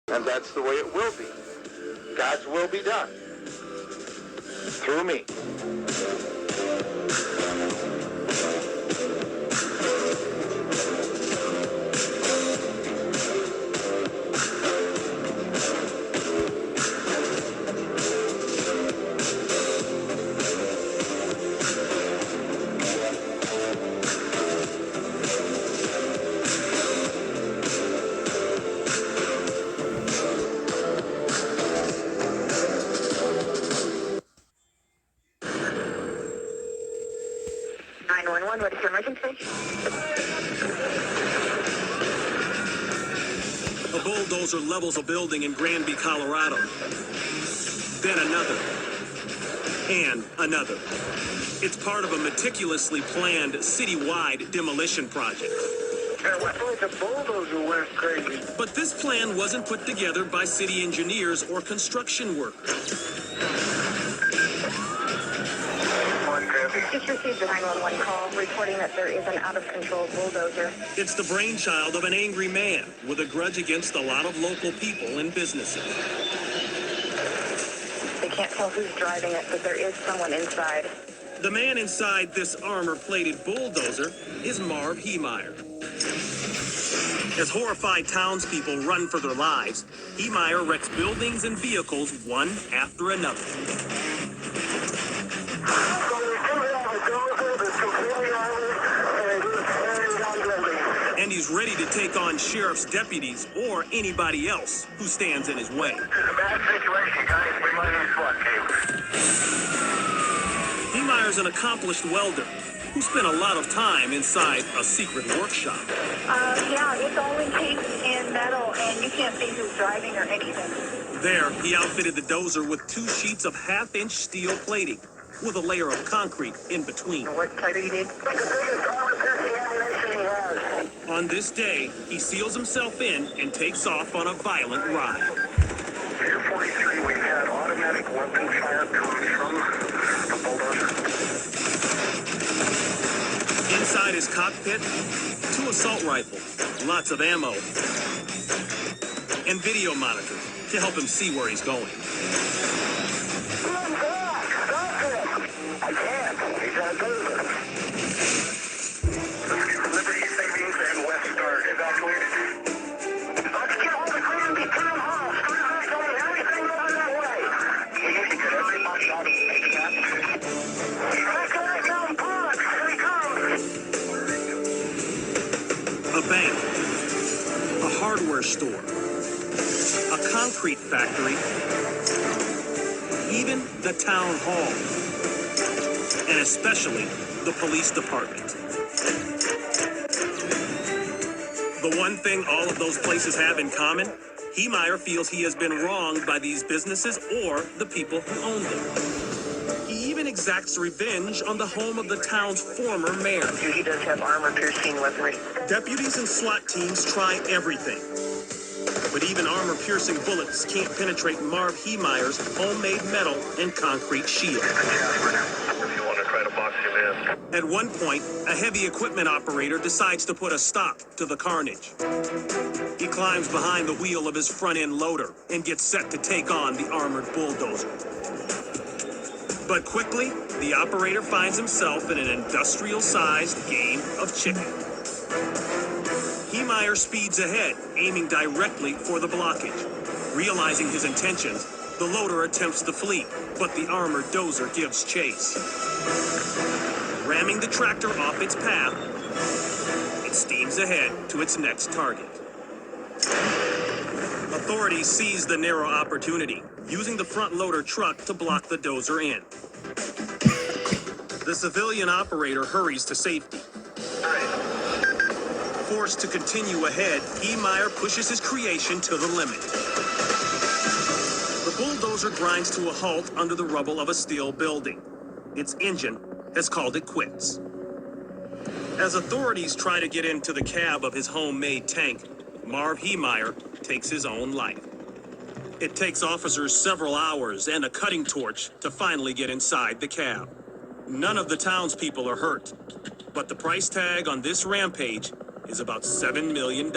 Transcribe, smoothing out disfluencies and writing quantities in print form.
And that's the way it will be. God's will be done. Through me. What is your emergency? A bulldozer levels a building in Granby, Colorado. Then another. And another. It's part of a meticulously planned citywide demolition project. The bulldozer went crazy. But this plan wasn't put together by city engineers or construction workers. Just received a 911 call reporting that there is an out-of-control bulldozer. It's the brainchild of an angry man with a grudge against a lot of local people and businesses. They can't tell who's driving it, but there is someone inside. The man inside this armor-plated bulldozer is Marv Heemeyer. As horrified townspeople run for their lives, Heemeyer wrecks buildings and vehicles one after another. And he's ready to take on sheriff's deputies or anybody else who stands in his way. This is a bad situation, guys. We might need SWAT team. Heemeyer's an accomplished welder who spent a lot of time inside a secret workshop. Yeah, it's all encased in metal, and you can't see who's driving or anything. There, he outfitted the dozer with 2 sheets of half-inch steel plating with a layer of concrete in between. What type do you need? The biggest armor-piercing ammunition he has. On this day, he seals himself in and takes off on a violent ride. Pier 43, we've had automatic weapon fire coming from the bulldozer. Inside his cockpit, 2 assault rifles, lots of ammo, and video monitors to help him see where he's going. I can't. He's on a dozer. Liberty Savings and West Start evacuated. Let's get all the Granby town hall. Scooters going everything over that way. We need to get everybody out of the cab. Back on down Broad. Here he comes. A bank, a hardware store, a concrete factory, even the town hall, and especially the police department. The one thing all of those places have in common, Heemeyer feels he has been wronged by these businesses or the people who own them. He even exacts revenge on the home of the town's former mayor. He does have armor-piercing weaponry. Deputies and SWAT teams try everything. But even armor-piercing bullets can't penetrate Marv Heemeyer's homemade metal and concrete shield. If you want to try to box him in. At one point, a heavy equipment operator decides to put a stop to the carnage. He climbs behind the wheel of his front-end loader and gets set to take on the armored bulldozer. But quickly, the operator finds himself in an industrial-sized game of chicken. Heemeyer speeds ahead, aiming directly for the blockage. Realizing his intentions, the loader attempts to flee, but the armored dozer gives chase. Ramming the tractor off its path, it steams ahead to its next target. Authorities seize the narrow opportunity, using the front loader truck to block the dozer in. The civilian operator hurries to safety. Forced to continue ahead, Heemeyer pushes his creation to the limit. The bulldozer grinds to a halt under the rubble of a steel building. Its engine has called it quits. As authorities try to get into the cab of his homemade tank, Marv Heemeyer takes his own life. It takes officers several hours and a cutting torch to finally get inside the cab. None of the townspeople are hurt, but the price tag on this rampage is about $7 million.